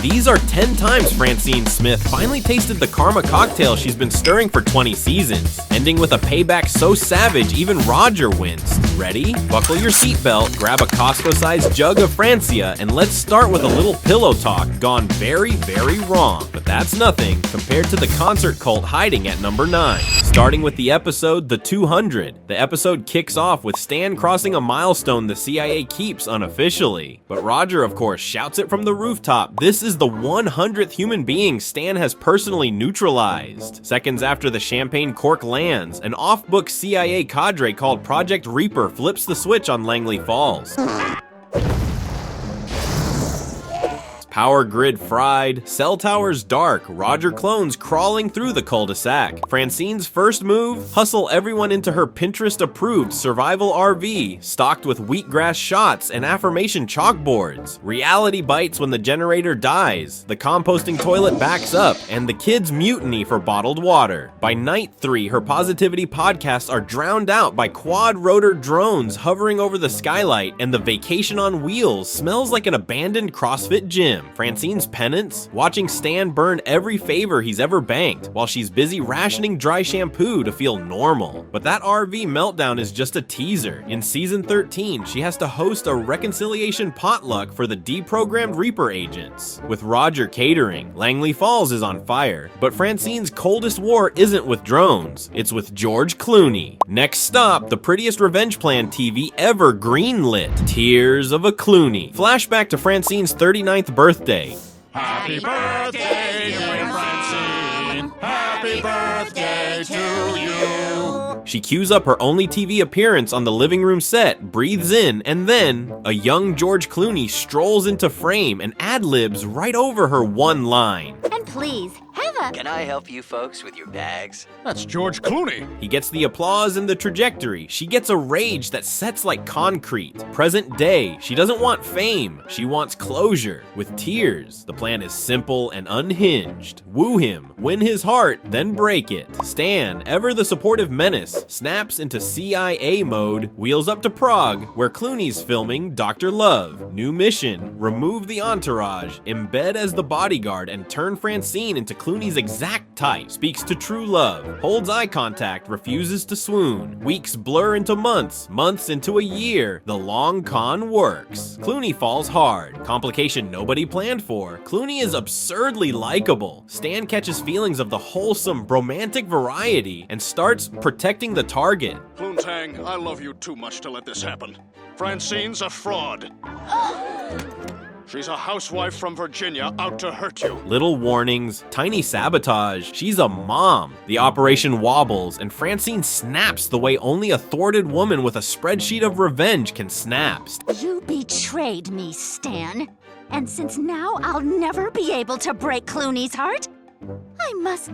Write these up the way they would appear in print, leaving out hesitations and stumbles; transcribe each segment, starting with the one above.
These are 10 times Francine Smith finally tasted the karma cocktail she's been stirring for 20 seasons, ending with a payback so savage even Roger winced. Ready? Buckle your seatbelt, grab a Costco-sized jug of Francia, and let's start with a little pillow talk gone very, very wrong. But that's nothing compared to the concert cult hiding at number 9. Starting with the episode The 200. The episode kicks off with Stan crossing a milestone the CIA keeps unofficially. But Roger, of course, shouts it from the rooftop. This is the 100th human being Stan has personally neutralized. Seconds after the champagne cork lands, an off-book CIA cadre called Project Reaper flips the switch on Langley Falls. Power grid fried, cell towers dark, Roger clones crawling through the cul-de-sac. Francine's first move? Hustle everyone into her Pinterest-approved survival RV, stocked with wheatgrass shots and affirmation chalkboards. Reality bites when the generator dies, the composting toilet backs up, and the kids mutiny for bottled water. By night 3, her positivity podcasts are drowned out by quad-rotor drones hovering over the skylight, and the vacation on wheels smells like an abandoned CrossFit gym. Francine's penance? Watching Stan burn every favor he's ever banked, while she's busy rationing dry shampoo to feel normal. But that RV meltdown is just a teaser. In season 13, she has to host a reconciliation potluck for the deprogrammed Reaper agents. With Roger catering, Langley Falls is on fire. But Francine's coldest war isn't with drones, it's with George Clooney. Next stop, the prettiest revenge plan TV ever greenlit. Tears of a Clooney. Flashback to Francine's 39th birthday. Happy birthday, dear Francine. Happy birthday to you. She cues up her only TV appearance on the living room set, breathes in, and then a young George Clooney strolls into frame and ad-libs right over her one line. And please, have a... Can I help you folks with your bags? That's George Clooney. He gets the applause and the trajectory. She gets a rage that sets like concrete. Present day, she doesn't want fame. She wants closure. With tears, the plan is simple and unhinged. Woo him, win his heart, then break it. Stan, ever the supportive menace, snaps into CIA mode, wheels up to Prague, where Clooney's filming Dr. Love. New mission, remove the entourage, embed as the bodyguard, and turn Francine into Clooney's exact type. Speaks to true love, holds eye contact, refuses to swoon. Weeks blur into months, months into a year. The long con works. Clooney falls hard. Complication nobody planned for. Clooney is absurdly likable. Stan catches feelings of the wholesome, romantic variety and starts protecting the target. Poontang, I love you too much to let this happen. Francine's a fraud. She's a housewife from Virginia out to hurt you. Little warnings, tiny sabotage. She's a mom. The operation wobbles, and Francine snaps the way only a thwarted woman with a spreadsheet of revenge can snap. You betrayed me, Stan. And since now I'll never be able to break Clooney's heart, I must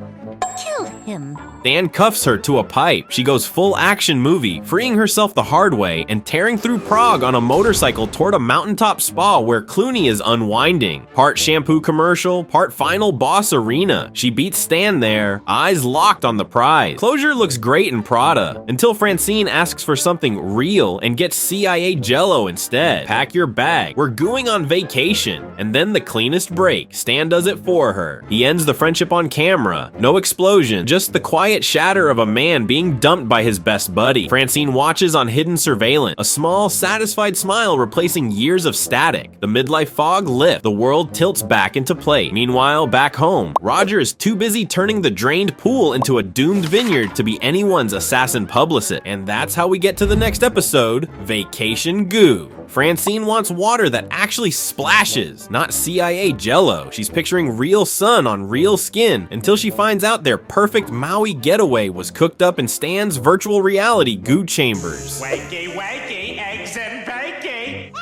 kill him. Stan cuffs her to a pipe. She goes full action movie, freeing herself the hard way and tearing through Prague on a motorcycle toward a mountaintop spa where Clooney is unwinding. Part shampoo commercial, part final boss arena. She beats Stan there, eyes locked on the prize. Closure looks great in Prada, until Francine asks for something real and gets CIA Jello instead. Pack your bag, we're going on vacation. And then the cleanest break. Stan does it for her. He ends the friendship on camera. No explosion, just the quiet shatter of a man being dumped by his best buddy. Francine watches on hidden surveillance, a small, satisfied smile replacing years of static. The midlife fog lifts, the world tilts back into place. Meanwhile, back home, Roger is too busy turning the drained pool into a doomed vineyard to be anyone's assassin publicist. And that's how we get to the next episode, Vacation Goo. Francine wants water that actually splashes, not CIA Jello. She's picturing real sun on real skin until she finds out their perfect Maui getaway was cooked up in Stan's virtual reality goo chambers. Wakey, wakey, eggs and bakey.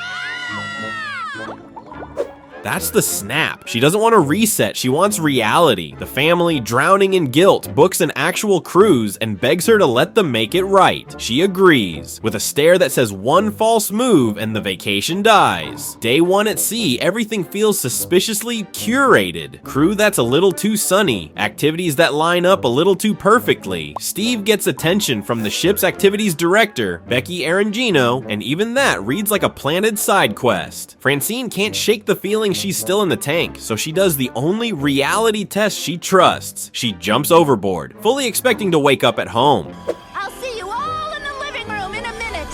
That's the snap. She doesn't want to reset, she wants reality. The family, drowning in guilt, books an actual cruise and begs her to let them make it right. She agrees, with a stare that says one false move and the vacation dies. Day 1 at sea, everything feels suspiciously curated. Crew that's a little too sunny, activities that line up a little too perfectly. Steve gets attention from the ship's activities director, Becky Arangino, and even that reads like a planted side quest. Francine can't shake the feeling she's still in the tank, so she does the only reality test she trusts. She jumps overboard, fully expecting to wake up at home. I'll see you all in the living room in a minute.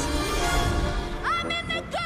I'm in the cave!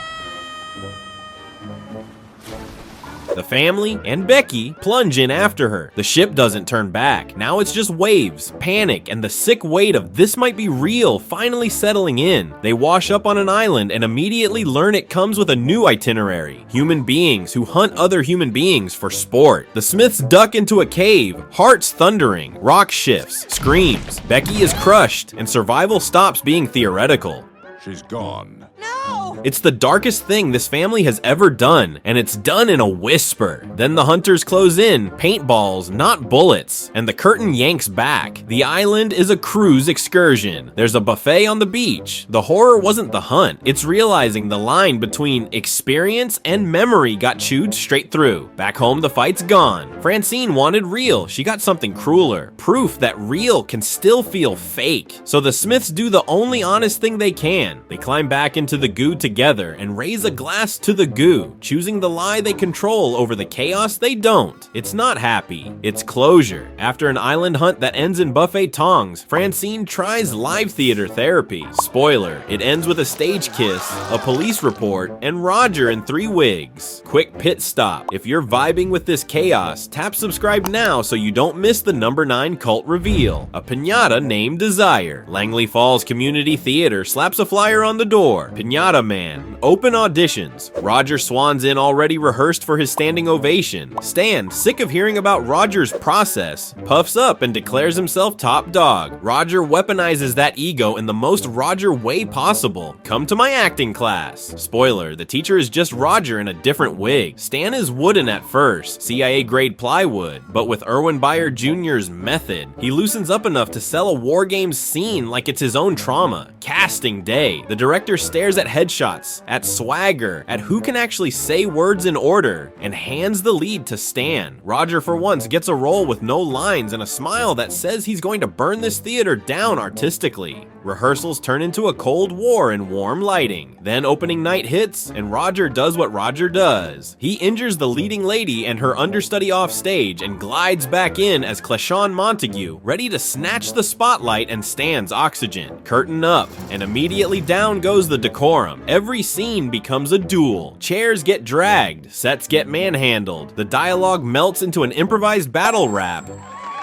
The family and Becky plunge in after her. The ship doesn't turn back. Now it's just waves, panic, and the sick weight of this might be real finally settling in. They wash up on an island and immediately learn it comes with a new itinerary. Human beings who hunt other human beings for sport. The Smiths duck into a cave, hearts thundering, rock shifts, screams. Becky is crushed, and survival stops being theoretical. She's gone. No! It's the darkest thing this family has ever done, and it's done in a whisper. Then the hunters close in, paintballs, not bullets, and the curtain yanks back. The island is a cruise excursion. There's a buffet on the beach. The horror wasn't the hunt, it's realizing the line between experience and memory got chewed straight through. Back home, the fight's gone. Francine wanted real. She got something crueler. Proof that real can still feel fake. So the Smiths do the only honest thing they can. They climb back into the goo together and raise a glass to the goo, choosing the lie they control over the chaos they don't. It's not happy, it's closure. After an island hunt that ends in buffet tongs, Francine tries live theater therapy. Spoiler, it ends with a stage kiss, a police report, and Roger in 3 wigs. Quick pit stop. If you're vibing with this chaos, tap subscribe now so you don't miss the number 9 cult reveal. A piñata named Desire. Langley Falls Community Theater slaps a flyer on the door. Piñata Man. Open auditions. Roger swans in already rehearsed for his standing ovation. Stan, sick of hearing about Roger's process, puffs up and declares himself top dog. Roger weaponizes that ego in the most Roger way possible. Come to my acting class. Spoiler, the teacher is just Roger in a different wig. Stan is wooden at first, CIA grade plywood, but with Irwin Beyer Jr.'s method, he loosens up enough to sell a War Games scene like it's his own trauma. Casting day. The director stares at headshots, at swagger, at who can actually say words in order, and hands the lead to Stan. Roger for once gets a role with no lines and a smile that says he's going to burn this theater down artistically. Rehearsals turn into a cold war in warm lighting. Then opening night hits, and Roger does what Roger does. He injures the leading lady and her understudy off stage and glides back in as Clashawn Montague, ready to snatch the spotlight and Stan's oxygen. Curtain up, and immediately down goes the decorum. Every scene becomes a duel. Chairs get dragged, sets get manhandled. The dialogue melts into an improvised battle rap.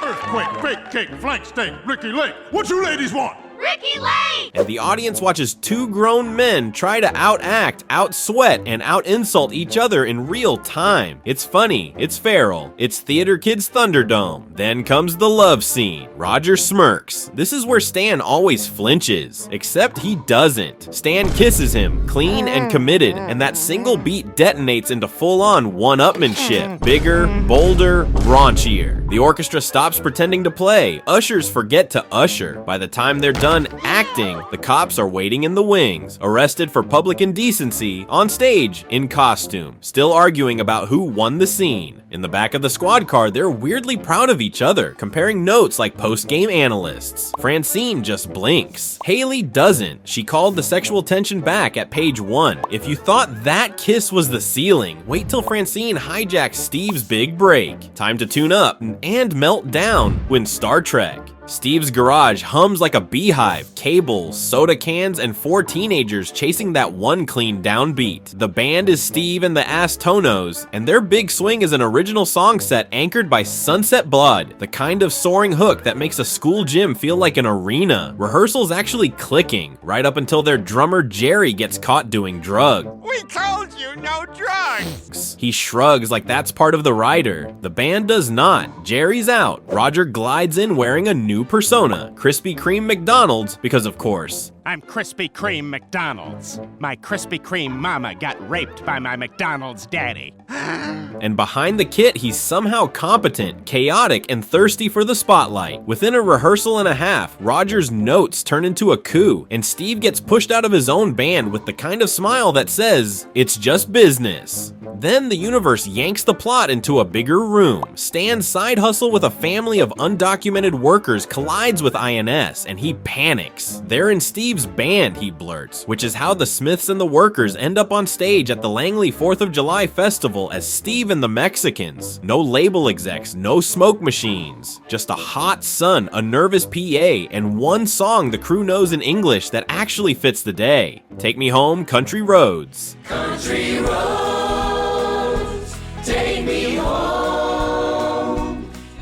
Earthquake, bake cake, flank steak, Ricky Lake. What you ladies want? Ricky Lake! And the audience watches 2 grown men try to outact, outsweat, and out-insult each other in real time. It's funny, it's feral, it's Theater Kids Thunderdome. Then comes the love scene. Roger smirks. This is where Stan always flinches, except he doesn't. Stan kisses him, clean and committed, and that single beat detonates into full-on one-upmanship. Bigger, bolder, raunchier. The orchestra stops pretending to play. Ushers forget to usher. By the time they're done acting, the cops are waiting in the wings, arrested for public indecency, on stage, in costume, still arguing about who won the scene. In the back of the squad car, they're weirdly proud of each other, comparing notes like post-game analysts. Francine just blinks. Haley doesn't. She called the sexual tension back at page 1. If you thought that kiss was the ceiling, wait till Francine hijacks Steve's big break. Time to tune up and melt down when Star Trek. Steve's garage hums like a beehive, cables, soda cans, and 4 teenagers chasing that one clean downbeat. The band is Steve and the Astonos, and their big swing is an original song set anchored by Sunset Blood, the kind of soaring hook that makes a school gym feel like an arena. Rehearsal's actually clicking, right up until their drummer Jerry gets caught doing drugs. We told you no drugs! He shrugs like that's part of the rider. The band does not. Jerry's out. Roger glides in wearing a new persona, Krispy Kreme McDonald's, because of course. I'm Krispy Kreme McDonald's. My Krispy Kreme mama got raped by my McDonald's daddy. And behind the kit, he's somehow competent, chaotic, and thirsty for the spotlight. Within a rehearsal and a half, Roger's notes turn into a coup, and Steve gets pushed out of his own band with the kind of smile that says, "It's just business." Then the universe yanks the plot into a bigger room. Stan's side hustle with a family of undocumented workers collides with INS, and he panics. "They're in Steve's band," he blurts, which is how the Smiths and the workers end up on stage at the Langley 4th of July festival as Steve and the Mexicans. No label execs, no smoke machines. Just a hot sun, a nervous PA, and one song the crew knows in English that actually fits the day. "Take Me Home, Country Roads." Country roads, take me home.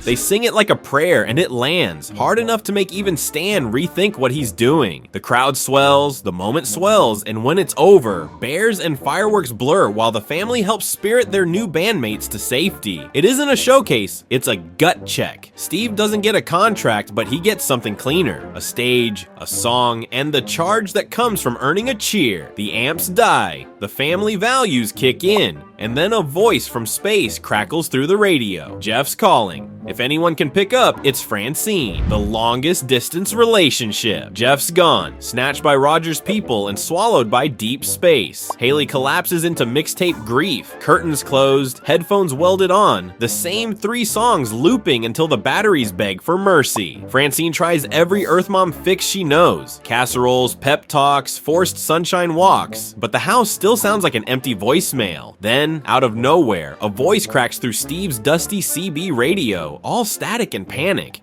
They sing it like a prayer, and it lands, hard enough to make even Stan rethink what he's doing. The crowd swells, the moment swells, and when it's over, bears and fireworks blur while the family helps spirit their new bandmates to safety. It isn't a showcase, it's a gut check. Steve doesn't get a contract, but he gets something cleaner. A stage, a song, and the charge that comes from earning a cheer. The amps die, the family values kick in, and then a voice from space crackles through the radio. Jeff's calling. If anyone can pick up, it's Francine, the longest distance relationship. Jeff's gone, snatched by Roger's people and swallowed by deep space. Haley collapses into mixtape grief, curtains closed, headphones welded on, the same 3 songs looping until the batteries beg for mercy. Francine tries every Earth Mom fix she knows, casseroles, pep talks, forced sunshine walks, but the house still sounds like an empty voicemail. Then, out of nowhere, a voice cracks through Steve's dusty CB radio, all static and panic.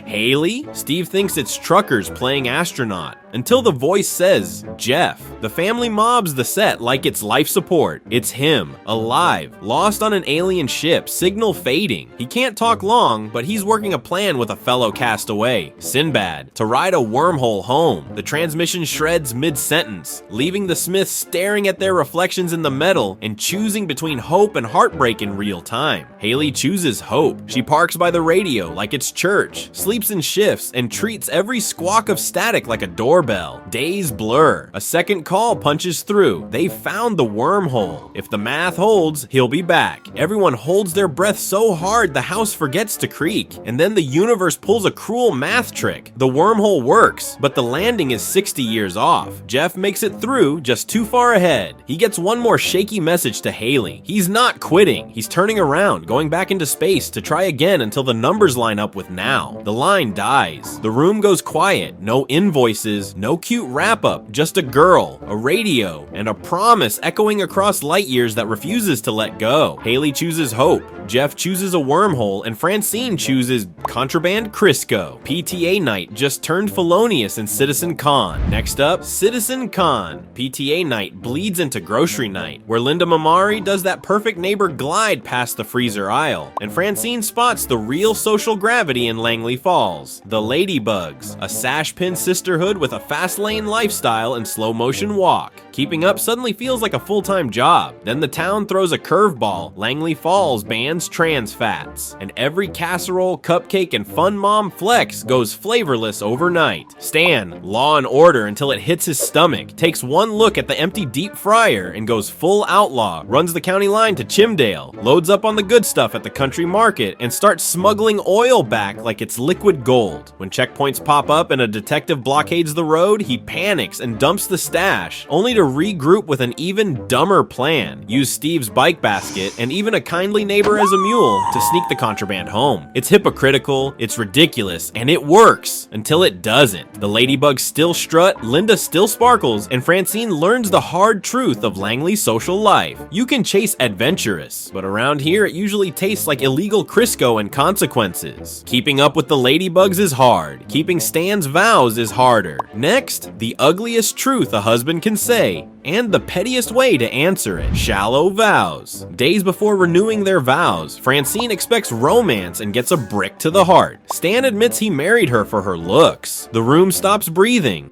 Haley? Steve thinks it's truckers playing astronaut, until the voice says, Jeff. The family mobs the set like it's life support. It's him, alive, lost on an alien ship, signal fading. He can't talk long, but he's working a plan with a fellow castaway, Sinbad, to ride a wormhole home. The transmission shreds mid-sentence, leaving the Smiths staring at their reflections in the metal and choosing between hope and heartbreak in real time. Haley chooses hope. She parks by the radio like it's church, sleeps in shifts, and treats every squawk of static like a doorbell. Days blur. A second call punches through. They found the wormhole. If the math holds, he'll be back. Everyone holds their breath so hard the house forgets to creak. And then the universe pulls a cruel math trick. The wormhole works, but the landing is 60 years off. Jeff makes it through, just too far ahead. He gets one more shaky message to Haley. He's not quitting. He's turning around, going back into space to try again until the numbers line up with now. The line dies. The room goes quiet. No invoices, no cute wrap-up, just a girl, a radio, and a promise echoing across light years that refuses to let go. Haley chooses hope. Jeff chooses a wormhole, and Francine chooses contraband Crisco. PTA night just turned felonious in Citizen Con. Next up, Citizen Con. PTA night bleeds into grocery night, where Linda Mamari does that perfect neighbor glide past the freezer aisle, and Francine spots the real social gravity in Langley Falls. The Ladybugs, a sash pin sisterhood with a fast lane lifestyle and slow motion walk. Keeping up suddenly feels like a full-time job. Then the town throws a curveball. Langley Falls bans trans fats, and every casserole, cupcake, and fun mom flex goes flavorless overnight. Stan, law and order until it hits his stomach, takes one look at the empty deep fryer and goes full outlaw, runs the county line to Chimdale, loads up on the good stuff at the country market, and starts smuggling oil back like it's liquid gold. When checkpoints pop up and a detective blockades the road, he panics and dumps the stash, only to regroup with an even dumber plan. Use Steve's bike basket and even a kindly neighbor as a mule to sneak the contraband home. It's hypocritical, it's ridiculous, and it works until it doesn't. The Ladybugs still strut, Linda still sparkles, and Francine learns the hard truth of Langley's social life. You can chase adventurous, but around here it usually tastes like illegal Crisco and consequences. Keeping up with the Ladybugs is hard. Keeping Stan's vows is harder. Next, the ugliest truth a husband can say, and the pettiest way to answer it: shallow vows. Days before renewing their vows, Francine expects romance and gets a brick to the heart. Stan admits he married her for her looks. The room stops breathing.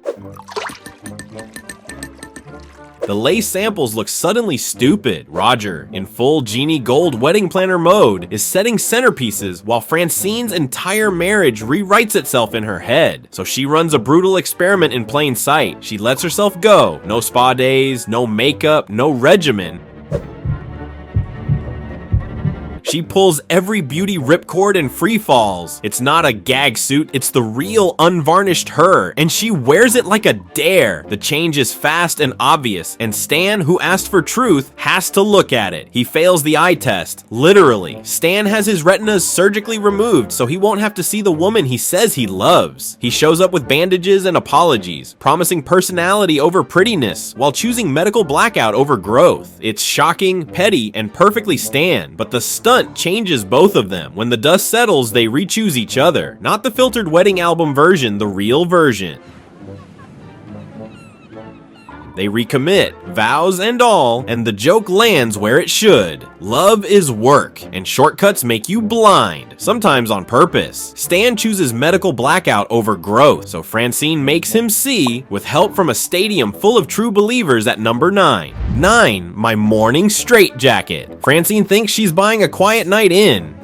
The lace samples look suddenly stupid. Roger, in full Genie Gold wedding planner mode, is setting centerpieces while Francine's entire marriage rewrites itself in her head. So she runs a brutal experiment in plain sight. She lets herself go. No spa days, no makeup, no regimen. She pulls every beauty ripcord and free falls. It's not a gag suit, it's the real unvarnished her, and she wears it like a dare. The change is fast and obvious, and Stan, who asked for truth, has to look at it. He fails the eye test. Literally. Stan has his retinas surgically removed so he won't have to see the woman he says he loves. He shows up with bandages and apologies, promising personality over prettiness while choosing medical blackout over growth. It's shocking, petty, and perfectly Stan, but the stunt changes both of them. When the dust settles, they re-choose each other. Not the filtered wedding album version, the real version. They recommit, vows and all, and the joke lands where it should. Love is work, and shortcuts make you blind, sometimes on purpose. Stan chooses medical blackout over growth, so Francine makes him see, with help from a stadium full of true believers at number 9. 9, my morning straitjacket. Francine thinks she's buying a quiet night in.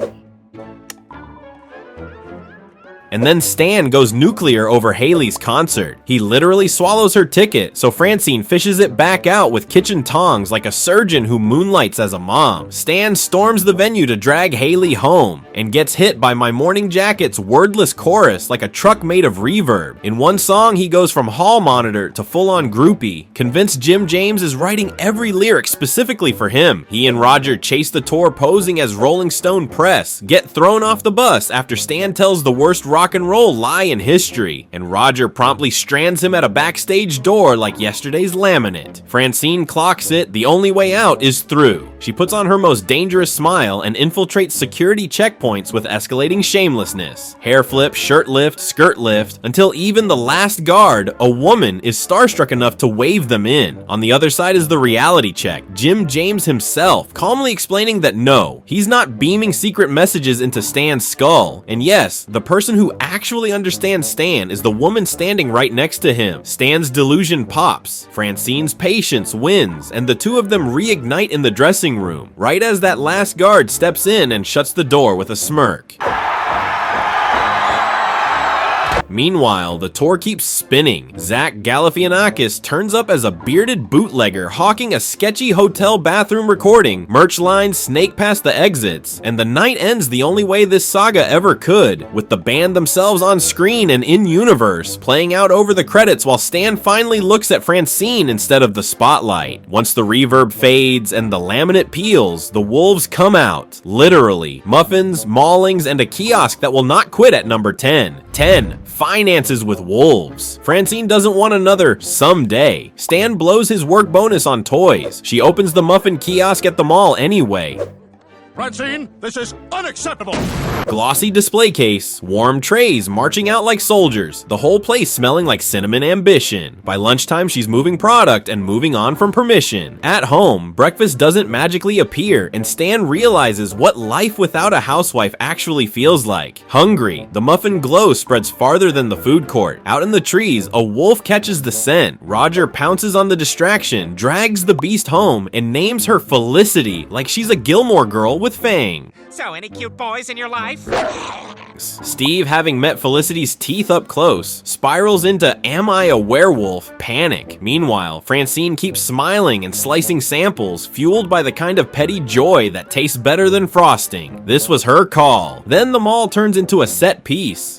And then Stan goes nuclear over Haley's concert. He literally swallows her ticket, so Francine fishes it back out with kitchen tongs like a surgeon who moonlights as a mom. Stan storms the venue to drag Haley home, and gets hit by My Morning Jacket's wordless chorus like a truck made of reverb. In one song, he goes from hall monitor to full-on groupie, convinced Jim James is writing every lyric specifically for him. He and Roger chase the tour posing as Rolling Stone press, get thrown off the bus after Stan tells the worst rock and roll lie in history, and Roger promptly strands him at a backstage door like yesterday's laminate. Francine clocks it, the only way out is through. She puts on her most dangerous smile and infiltrates security checkpoints with escalating shamelessness. Hair flip, shirt lift, skirt lift, until even the last guard, a woman, is starstruck enough to wave them in. On the other side is the reality check, Jim James himself, calmly explaining that no, he's not beaming secret messages into Stan's skull. And yes, the person who actually understands Stan is the woman standing right next to him. Stan's delusion pops, Francine's patience wins, and the two of them reignite in the dressing room, right as that last guard steps in and shuts the door with a smirk. Meanwhile, the tour keeps spinning. Zach Galifianakis turns up as a bearded bootlegger hawking a sketchy hotel bathroom recording, merch lines snake past the exits, and the night ends the only way this saga ever could, with the band themselves on screen and in-universe, playing out over the credits while Stan finally looks at Francine instead of the spotlight. Once the reverb fades and the laminate peels, the wolves come out. Literally. Muffins, maulings, and a kiosk that will not quit at number 10. 10. Finances with wolves. Francine doesn't want another someday. Stan blows his work bonus on toys. She opens the muffin kiosk at the mall anyway. Francine, this is unacceptable! Glossy display case, warm trays marching out like soldiers, the whole place smelling like cinnamon ambition. By lunchtime, she's moving product and moving on from permission. At home, breakfast doesn't magically appear, and Stan realizes what life without a housewife actually feels like. Hungry, the muffin glow spreads farther than the food court. Out in the trees, a wolf catches the scent. Roger pounces on the distraction, drags the beast home, and names her Felicity like she's a Gilmore Girl with Fang. So, any cute boys in your life? Steve, having met Felicity's teeth up close, spirals into "Am I a werewolf?" panic. Meanwhile, Francine keeps smiling and slicing samples, fueled by the kind of petty joy that tastes better than frosting. This was her call. Then the mall turns into a set piece.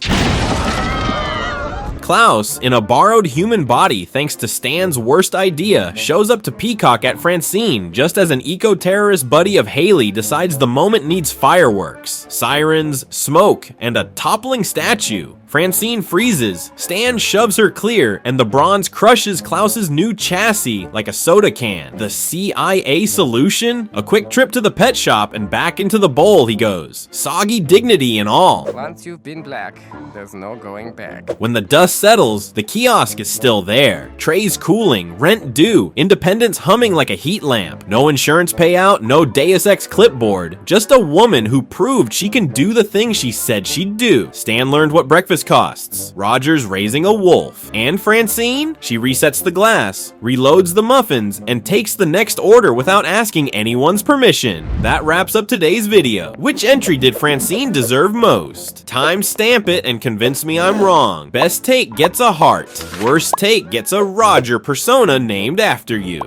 Klaus, in a borrowed human body thanks to Stan's worst idea, shows up to peacock at Francine just as an eco-terrorist buddy of Haley decides the moment needs fireworks, sirens, smoke, and a toppling statue. Francine freezes, Stan shoves her clear, and the bronze crushes Klaus's new chassis like a soda can. The CIA solution? A quick trip to the pet shop and back into the bowl he goes, soggy dignity and all. Once you've been black, there's no going back. When the dust settles, the kiosk is still there. Trays cooling, rent due, independence humming like a heat lamp. No insurance payout, no Deus Ex clipboard. Just a woman who proved she can do the thing she said she'd do. Stan learned what breakfast costs. Roger's raising a wolf. And Francine? She resets the glass, reloads the muffins, and takes the next order without asking anyone's permission. That wraps up today's video. Which entry did Francine deserve most? Time stamp it and convince me I'm wrong. Best take gets a heart. Worst take gets a Roger persona named after you.